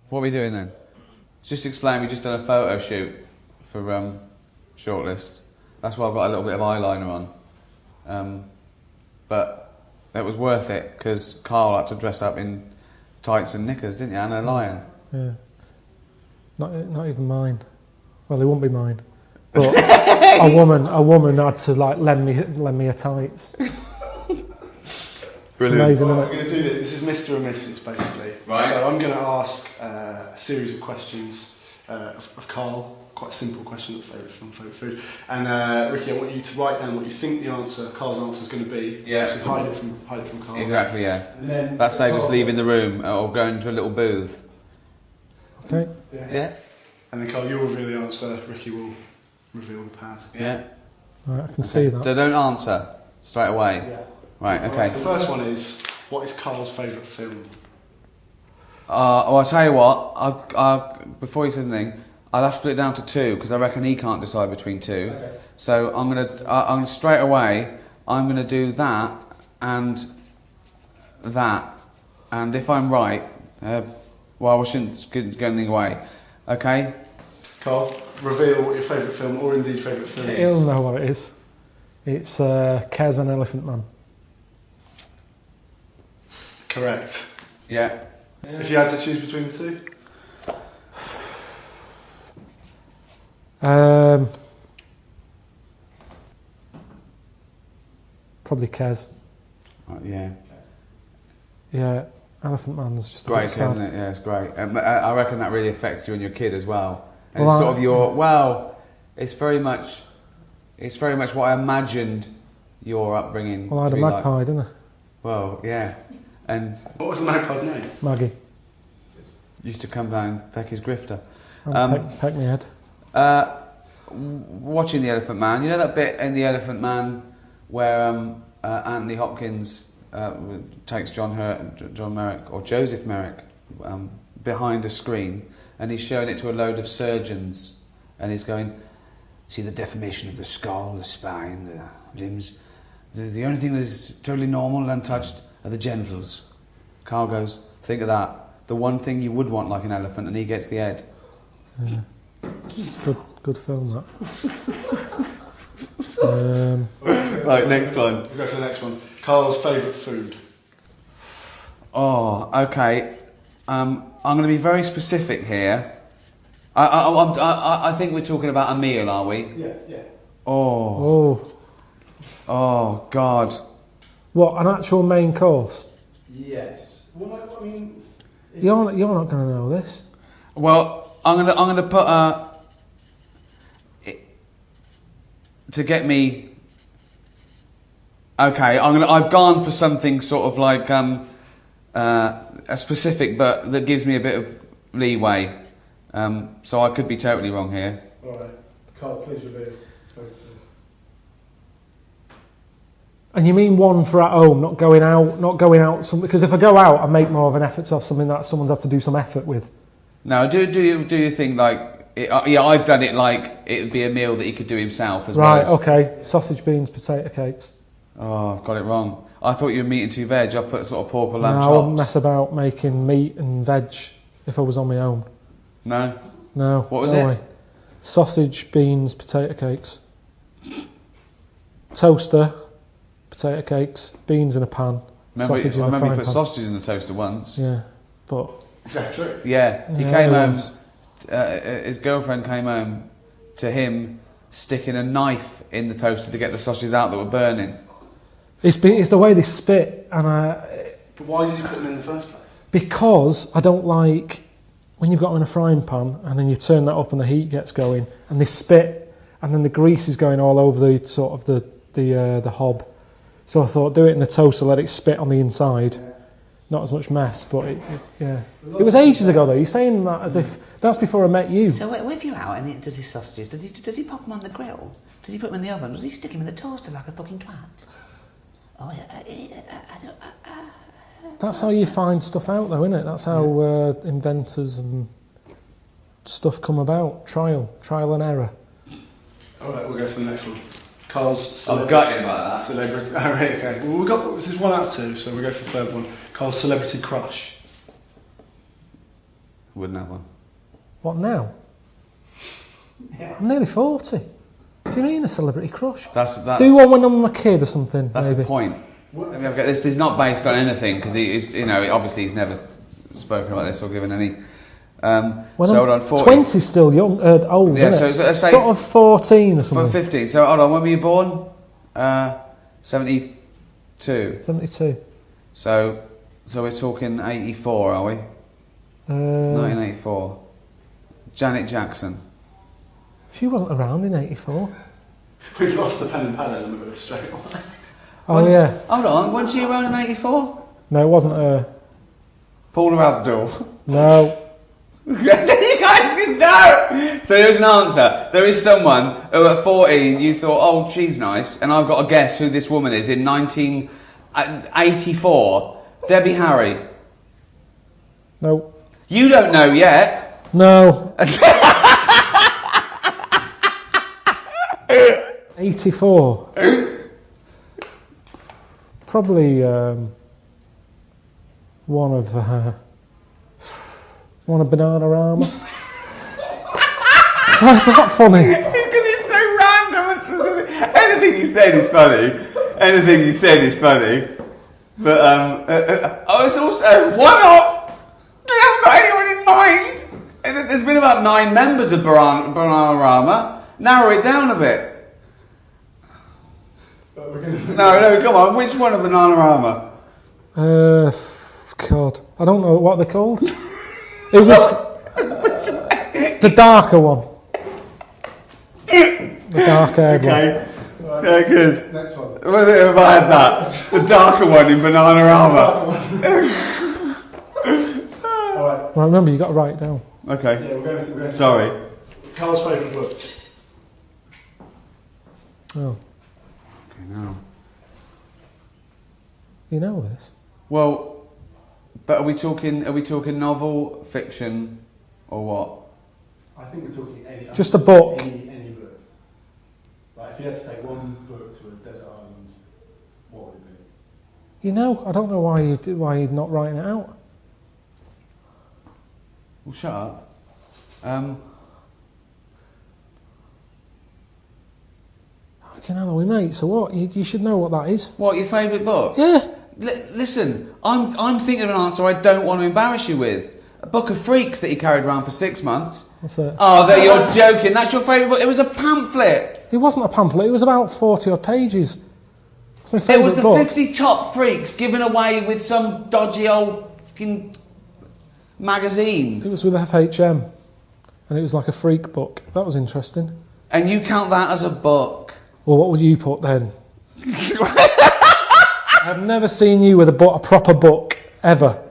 What are we doing then? Just explain, we just done a photo shoot for Shortlist. That's why I've got a little bit of eyeliner on. But it was worth it, because Karl had to dress up in tights and knickers, didn't you? And a lion. Yeah. Not even mine. Well, they won't be mine. But a woman had to like lend me a tights. Brilliant. It's amazing, Right, isn't we're it? going to do this. This is Mr. and Mrs. basically. Right. So I'm going to ask a series of questions of Karl. Quite a simple question of favourite film, favourite food. And Ricky, I want you to write down what you think the answer, Karl's answer, is going to be. Yeah. So hide it from Karl. Exactly, yeah. And then That's say just leaving the room or going to a little booth. Okay. Yeah. And then Karl, you'll reveal the answer. Ricky will reveal the pad. Yeah. Right, I can see that. So don't answer straight away. Yeah. Right, okay. The first one is, what is Karl's favourite film? Well, I'll tell you what, before he says anything, I'll have to put it down to 2, because I reckon he can't decide between 2. Okay. So I'm gonna straight away, I'm gonna do that, and if I'm right, well, I shouldn't give anything away, okay? Karl, reveal what your favourite film, or indeed favourite film is. He'll know what it is. It's Kez and Elephant Man. Correct. Yeah. If you had to choose between the two? Probably Kez. Yeah. Yeah, Elephant Man's just a Great, bit sad. isn't it? Yeah, it's great. I reckon that really affects you and your kid as well. And Well, it's sort of your, it's very much what I imagined your upbringing Well, I had to a be magpie, like. didn't I? Well, yeah. And What was the magpie's name? Maggie. used to come down and peck his grifter. And peck me head. Watching The Elephant Man, you know that bit in The Elephant Man where Anthony Hopkins takes John Merrick or Joseph Merrick behind a screen, and he's showing it to a load of surgeons, and he's going, see the deformation of the skull, the spine, the limbs. The only thing that is totally normal and untouched are the genitals. Karl goes, think of that. The one thing you would want like an elephant, and he gets the head. Yeah. Good film, that. Right, next one. We'll go for the next one. Karl's favourite food. Oh, okay. I'm going to be very specific here. I think we're talking about a meal, are we? Yeah. Oh, God. What, an actual main course? Yes. Well, I mean... You're not going to know this. Well, I'm gonna put to get me. Okay, I've gone for something sort of like a specific, but that gives me a bit of leeway. So I could be totally wrong here. All right. Karl, please reveal favourite food. And you mean one for at home, not going out, because if I go out, I make more of an effort to have something that someone's had to do some effort with. No, do you think like yeah? I've done it like it would be a meal that he could do himself as well. Right, as, okay. Sausage, beans, potato cakes. Oh, I've got it wrong. I thought you were meat and 2 veg. I've put sort of pork or lamb No, I wouldn't chops. mess about making meat and veg if I was on my own. No? No. What was no it? way. Sausage, beans, potato cakes. Toaster, potato cakes, beans in a pan, sausage in a I remember frying you put pan. sausages in the toaster once. Yeah, but... Is that true? Yeah, he Yeah, came it home, was. his girlfriend came home to him sticking a knife in the toaster to get the sausages out that were burning. It's the way they spit, and But why did you put them in the first place? because I don't like when you've got them in a frying pan and then you turn that up and the heat gets going and they spit and then the grease is going all over the sort of the hob. So I thought do it in the toaster, let it spit on the inside. Not as much mess, but yeah. It was ages ago though. You're saying that as if that's before I met you. So if you're out and he does his sausages, does he pop them on the grill? Does he put them in the oven? Does he stick them in the toaster like a fucking twat? Oh, I don't... That's how you find stuff out though, isn't it? That's how inventors and stuff come about. Trial and error. Alright, we'll go for the next one. Karl's I've got you about that. celebrity. Alright, okay. Well, this is 1 out of 2, so we'll go for the third one. Karl's celebrity crush. Wouldn't have one. What now? Yeah. I'm nearly 40. Do you mean a celebrity crush? That's Do one when I'm a kid or something, That's maybe. the point. This is not based on anything because obviously he's never spoken about this or given any. Hold on, 40. 20's still young, old. Yeah, isn't so it? let's say sort of 14 or something. 15. So hold on, when were you born? 72. 72. So we're talking 84, are we? 1984. Janet Jackson. She wasn't around in 84. We've lost the pen and pad element of this straight away. Oh, yeah. Hold on, wasn't she around in 84? No, it wasn't her. Paula Abdul. No. You guys just know! So there's an answer. There is someone who at 14 you thought, oh, she's nice, and I've got to guess who this woman is in 1984. Debbie Harry. No. You don't know yet. No. 84. Probably one of Bananarama. Why is that funny? Because it's so random and specific. Anything you said is funny. Anything you said is funny. But it's also one off. You haven't got anyone in mind. And there's been about 9 members of Bananarama. Narrow it down a bit. No, come on. Which one of Bananarama? God, I don't know what they're called. It was the darker one. The dark-haired one. Okay. Yeah, good. Next one. What have I had that? The darker one in Bananarama. Alright. Well, remember, you got to write it down. Okay. Yeah, we're going to Sorry. Carl's favourite book. Oh, Okay, now. you know this? Well, but are we talking novel, fiction, or what? I think we're talking any. Just a book. Any book. Like if you had to take one book to a desert island, what would it be? You know, I don't know why you're not writing it out. Well, shut up. Fucking hell, are we mates? So what? You should know what that is. What, your favourite book? Yeah. Listen, I'm thinking of an answer I don't want to embarrass you with. A book of freaks that he carried around for 6 months. What's that? Oh, you're joking. That's your favourite book. It was a pamphlet. It wasn't a pamphlet. It was about 40 odd pages. It's my It favourite was the book. 50 top freaks given away with some dodgy old fucking magazine. It was with FHM, and it was like a freak book. That was interesting. And you count that as a book? Well, what would you put then? I've never seen you with a proper book ever.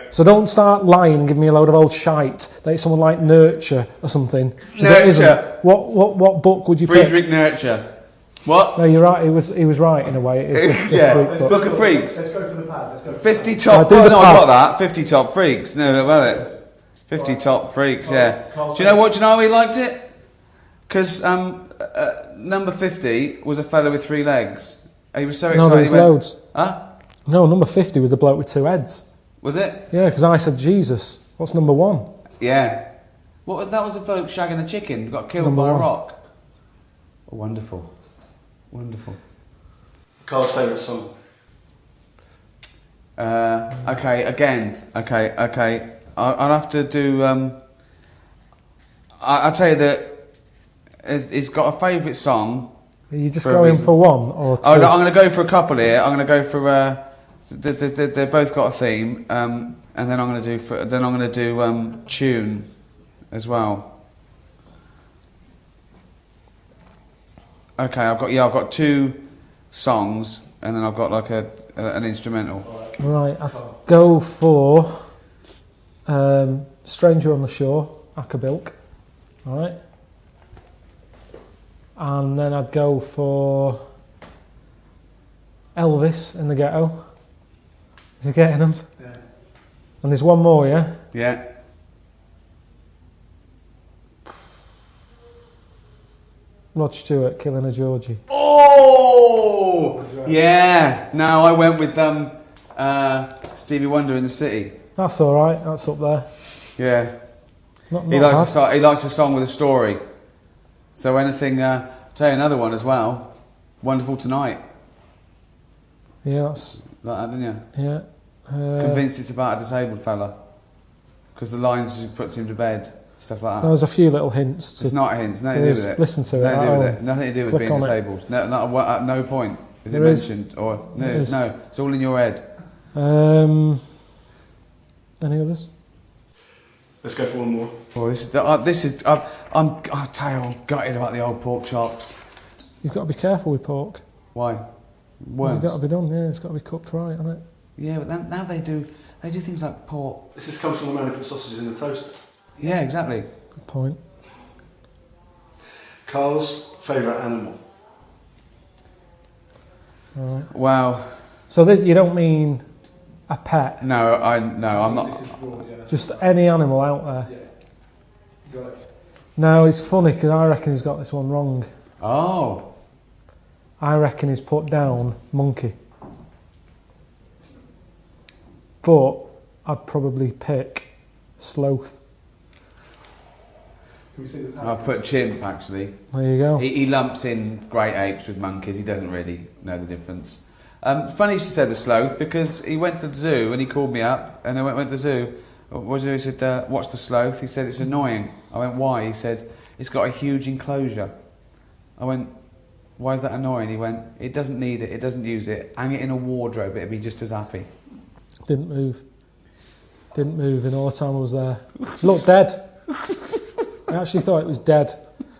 So don't start lying and give me a load of old shite that it's someone like Nurture or something. 'Cause it isn't. Nurture. What book would you Friedrich pick? Nurture. What? No, you're right. He was right in a way. It is a Yeah. freak book. Book of freaks. Let's go for the pad. Let's go for 50 the top. do Oh, the no, I pad. got that. 50 top freaks. No, well it. 50 top freaks. Yeah. Carl's Do you know what? Do you know how he liked it? Because number 50 was a fellow with 3 legs. He was so No, excited. there was he went, loads. Huh? No, number 50 was the bloke with 2 heads. Was it? Yeah, because I said Jesus. What's number 1? Yeah. What was that? Was a bloke shagging a chicken? Got killed Number by a 1. rock. Oh, wonderful. Wonderful. Carl's favourite song. Okay, again. Okay. I'll have to do. I'll tell you that he's got a favourite song. Are you just For a going reason. for one or 2? Oh no, I'm going to go for a couple here. I'm going to go for. They've both got a theme, and then I'm going to do tune as well. Okay, I've got 2 songs, and then I've got like an instrumental. Right, I'll go for Stranger on the Shore, Akabilk. Alright. And then I'd go for Elvis in the Ghetto. Is you getting them? Yeah. And there's one more, yeah? Yeah. Rod Stewart, Killing a Georgie. Oh! Yeah. No, I went with Stevie Wonder in the City. That's alright, that's up there. Yeah. Not He likes bad. he likes a song with a story. So anything. I'll tell you another one as well. Wonderful Tonight. Yeah, that's Like that, didn't you? yeah. Convinced it's about a disabled fella. Because the lines she puts him to bed, stuff like that. There was a few little hints. It's not hints, nothing to do with it. Listen to it. Nothing to do with it. Nothing to do with Click being on it. disabled. No, not at no point is it There is. mentioned or no, There is. no. It's all in your head. Any others? Let's go for one more. Oh, I tell you, I'm gutted about the old pork chops. You've got to be careful with pork. Why? It's Worms. got to be done. Yeah, it's got to be cooked right, hasn't it? Yeah, but now they do things like pork. This has come from the man who put sausages in the toaster. Yeah, exactly. Good point. Carl's favourite animal. All right. Wow. So you don't mean a pet? No, I'm not. This is broad, yeah. Just any animal out there? Yeah. You got it. No, it's funny because I reckon he's got this one wrong. Oh. I reckon he's put down monkey. But I'd probably pick sloth. Can we see the pattern? I've put chimp actually. There you go. He lumps in great apes with monkeys. He doesn't really know the difference. Funny she said the sloth because he went to the zoo and he called me up and I went to the zoo. What did he do? He said, "What's the sloth?" He said, "It's annoying." I went, "Why?" He said, "It's got a huge enclosure." I went, "Why is that annoying?" He went, "It doesn't need it. It doesn't use it. Hang it in a wardrobe. It'd be just as happy." Didn't move in all the time I was there. Looked dead. I actually thought it was dead.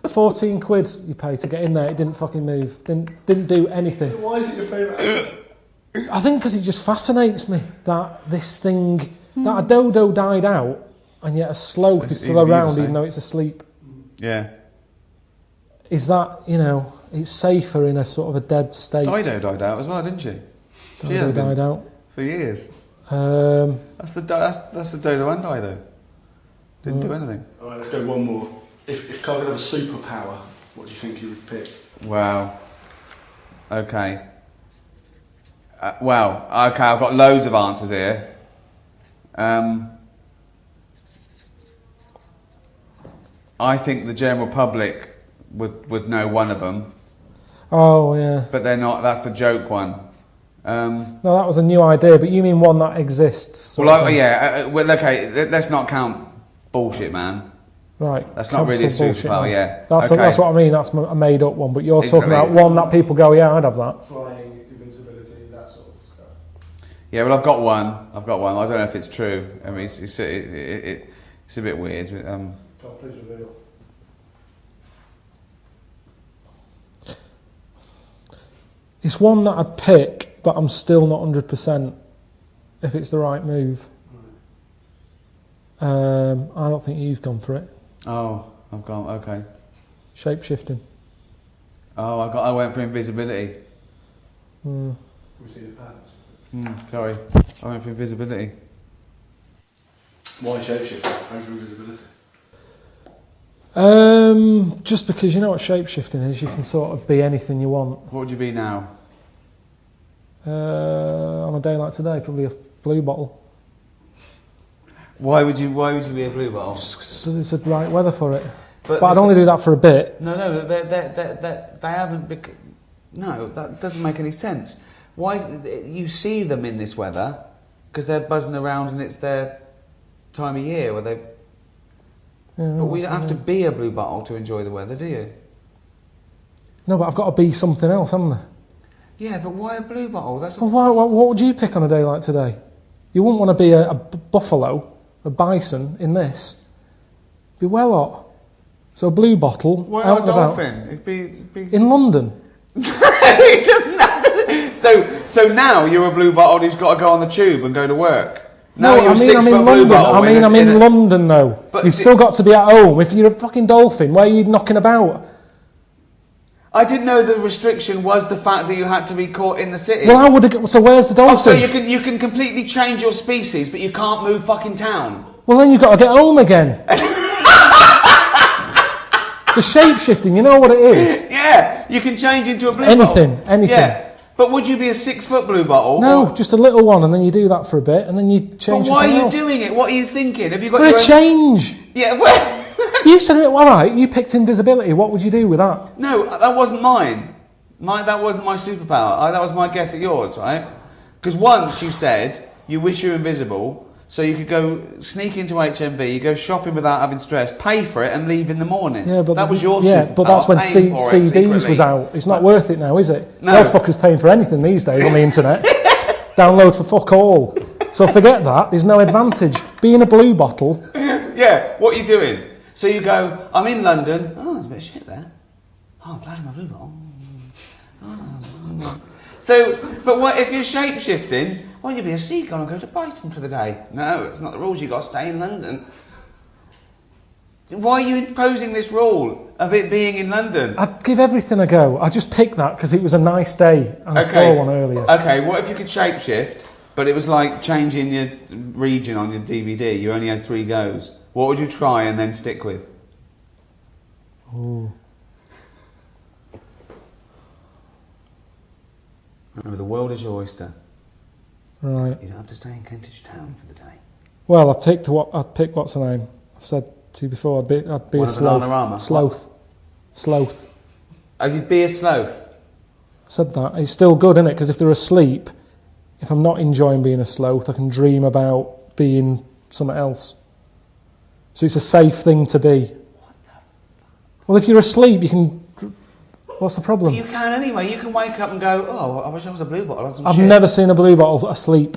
14 quid you pay to get in there. It didn't fucking move. Didn't do anything. Why is it your favourite animal? I think because it just fascinates me that this thing, that a dodo died out and yet a sloth So is it's still easy for you to around say. even though it's asleep. Yeah. Is that, it's safer in a sort of a dead state. Dido died out as well, didn't she? She Dodo has been died out. for years. Um, That's the Dodo and Dido. Didn't do anything. Alright, let's go one more. If Carl could have a superpower, what do you think he would pick? Wow. Okay. Wow. Okay, I've got loads of answers here. I think the general public would know one of them, oh, yeah. but they're not. That's a joke one. No, that was a new idea, but you mean one that exists? sort of thing. Well, okay. Let's not count bullshit, man. Right. That's not really a cancel bullshit, superpower, man. yeah. That's Okay. that's what I mean. That's a made-up one. But you're talking Exactly. about one that people go, yeah, I'd have that. Flying, invincibility, that sort of stuff. Yeah, well, I've got one. I don't know if it's true. I mean, it's a bit weird. Carl, please reveal. It's one that I'd pick, but I'm still not 100% if it's the right move. I don't think you've gone for it. Oh, I've gone. Okay. Shape-shifting. Oh, I went for invisibility. Can we see the patterns? Sorry, I went for invisibility. Why shapeshifting over invisibility? Just because you know what shape-shifting is, you can sort of be anything you want. What would you be now? On a day like today, probably a blue bottle. Why would you be a blue bottle? So it's the right weather for it. But But I'd only do that for a bit. No, they haven't. No, that doesn't make any sense. Why is it, you see them in this weather because they're buzzing around and it's their time of year where they. Yeah, But we don't have to be a blue bottle to enjoy the weather, do you? No, but I've got to be something else, haven't I? Yeah, but why a blue bottle? That's Well, what would you pick on a day like today? You wouldn't want to be a buffalo, a bison in this. Be well hot. So a blue bottle, why out not a and about. dolphin? It'd be In London. It doesn't have to- So now you're a blue bottle who's got to go on the tube and go to work. Now No, you're I mean, a I'm 6 in foot blue London. bottle. I'm in London, though. But You've if still got to be at home. If you're a fucking dolphin, where are you knocking about? I didn't know the restriction was the fact that you had to be caught in the city. Well, how would it? So where's the dolphin? Oh, so you can completely change your species, but you can't move fucking town. Well, then you've got to get home again. The shape shifting, you know what it is? Yeah, you can change into a blue Anything, bottle. anything. Yeah. But would you be a 6 foot blue bottle? No, just a little one, and then you do that for a bit, and then you change. But why are you else. doing it? What are you thinking? Have you got For your a own... change? Yeah, well... You said it, all right, you picked invisibility. What would you do with that? No, that wasn't mine. That wasn't my superpower. That was my guess at yours, right? Because once you said you wish you were invisible, so you could go sneak into HMV, you go shopping without having stress, pay for it, and leave in the morning. Yeah, but that was your superpower. Yeah, but that's when paying for it CDs secretly. was out. It's not worth it now, is it? No. No fucker's paying for anything these days on the internet. Download for fuck all. So forget that. There's no advantage. Being a blue bottle. Yeah, what are you doing? So you go, I'm in London. Oh, there's a bit of shit there. Oh, I'm glad I'm a blue bottle. So, but what if you're shape-shifting? Why don't you be a seagull and go to Brighton for the day? No, it's not the rules. You've got to stay in London. Why are you imposing this rule of it being in London? I'd give everything a go. I just picked that because it was a nice day and I saw one earlier. Okay, what if you could shape-shift, but it was like changing your region on your DVD? You only had 3 goes. What would you try and then stick with? Ooh. Remember, the world is your oyster. Right. You don't have to stay in Kentish Town for the day. Well, I'd pick what's her name? I've said to you before, I'd be One a of sloth. Bananarama? Sloth. Oh, you'd be a sloth? I said that. It's still good, isn't it? Because if they're asleep, if I'm not enjoying being a sloth, I can dream about being something else. So it's a safe thing to be. Well, if you're asleep, you can... What's the problem? But you can anyway. You can wake up and go, oh, I wish I was a blue bottle. I've never seen a blue bottle asleep.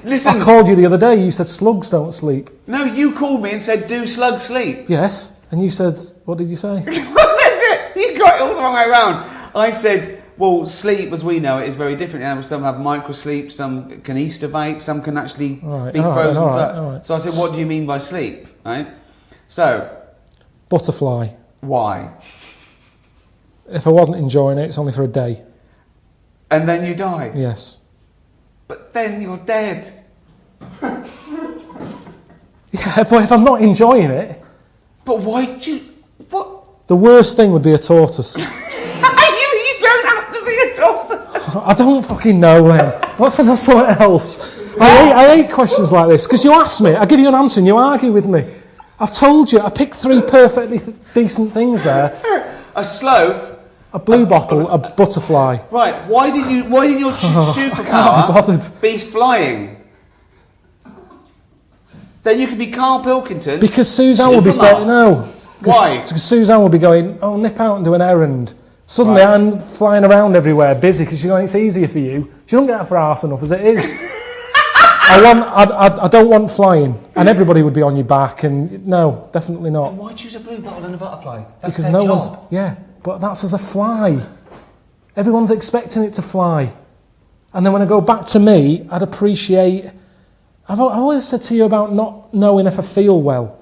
Listen. I called you the other day, you said slugs don't sleep. No, you called me and said, do slugs sleep? Yes, and you said, what did you say? That's it. You got it all the wrong way around. I said, well, sleep, as we know it, is very different. Animals, some have microsleep, some can estivate, some can actually be frozen. All right. So I said, what do you mean by sleep? Right? So... Butterfly. Why? If I wasn't enjoying it, it's only for a day. And then you die? Yes. But then you're dead. Yeah, but if I'm not enjoying it... But why do you... What? The worst thing would be a tortoise. You don't have to be a tortoise. I don't fucking know, then. What's something else? I hate questions like this, because you ask me, I give you an answer and you argue with me. I've told you, I picked 3 perfectly decent things there. A sloth. A blue bottle, a butterfly. Right, why did your superpower be flying? Then you could be Karl Pilkington. Because Suzanne would be saying, no. Why? Because Suzanne would be going, oh, nip out and do an errand. Suddenly I'm flying around everywhere, busy, because she's going, it's easier for you. She don't get out for arse enough as it is. I don't want flying, and everybody would be on your back, and no, definitely not. Then why choose a blue bottle and a butterfly? That's Because their no job. one's... Yeah, but that's as a fly. Everyone's expecting it to fly. And then when I go back to me, I'd appreciate... I've always said to you about not knowing if I feel well.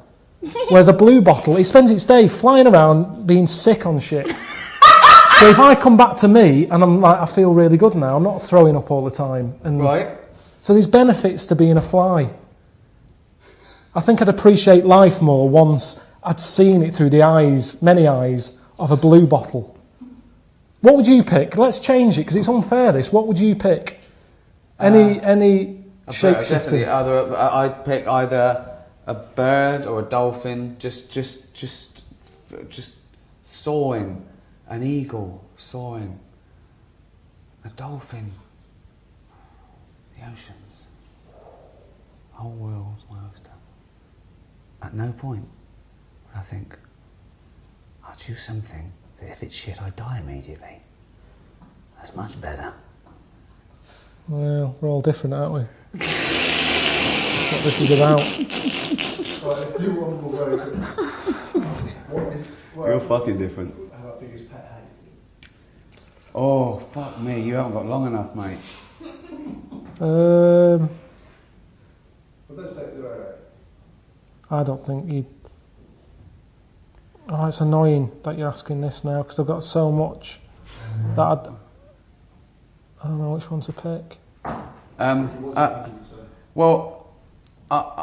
Whereas a blue bottle, it spends its day flying around being sick on shit. So if I come back to me and I'm like, I feel really good now, I'm not throwing up all the time. And right. So there's benefits to being a fly. I think I'd appreciate life more once I'd seen it through the eyes, many eyes, of a blue bottle. What would you pick? Let's change it, because it's unfair, this. What would you pick? Any shape-shifting? I'd pick either a bird or a dolphin, just soaring. An eagle soaring. A dolphin. The oceans. Whole world's my oyster. At no point would I think, I'll choose something that if it's shit I die immediately. That's much better. Well, we're all different, aren't we? That's what this is about. Right, let's do one more very quickly. You're fucking different. How big is pet hate? Oh, fuck me, you haven't got long enough, mate. Well, don't say it, I don't think you... Oh, it's annoying that you're asking this now, because I've got so much that I don't know which one to pick.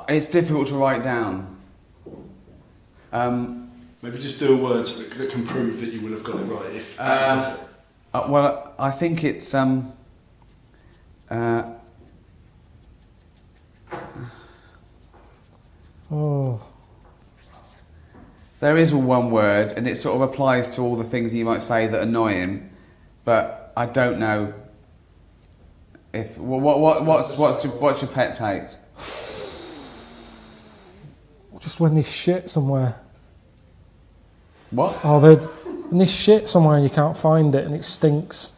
It's difficult to write down. Maybe just do a word that can prove that you will have got it right. Well, I think it's Oh. there is one word, and it sort of applies to all the things you might say that annoy him, but I don't know if what's your pet's hate? Just when they shit somewhere. What? Oh, when they shit somewhere and you can't find it and it stinks.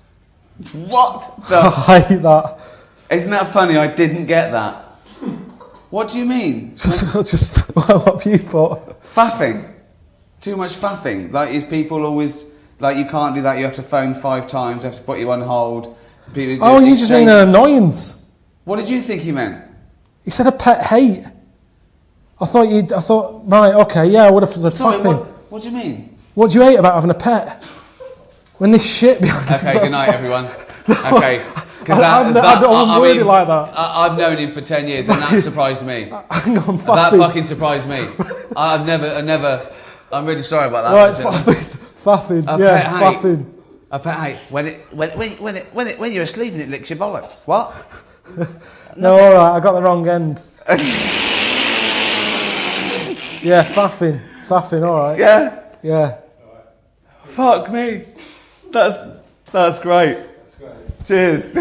What? I hate that. Isn't that funny? I didn't get that. What do you mean? Just what have you put? Faffing. Too much faffing. Like, is people always like, you can't do that? You have to phone 5 times. You have to put you on hold. People Oh, you just mean an annoyance. What did you think he meant? He said a pet hate. I thought, right, okay, yeah, I would have said Sorry, faffing. what do you mean? What do you hate about having a pet? When this shit behind us. Okay, good night, everyone. Okay, because I word it like that. I've known him for 10 years, and that surprised me. Hang on, faffing. That fucking surprised me. I'm really sorry about that. Right, faffing. Yeah, faffing. A pet hate. When you're asleep and it licks your bollocks. What? No, all right, I got the wrong end. Yeah, faffing, all right. Yeah. Fuck me. That's great. Cheers.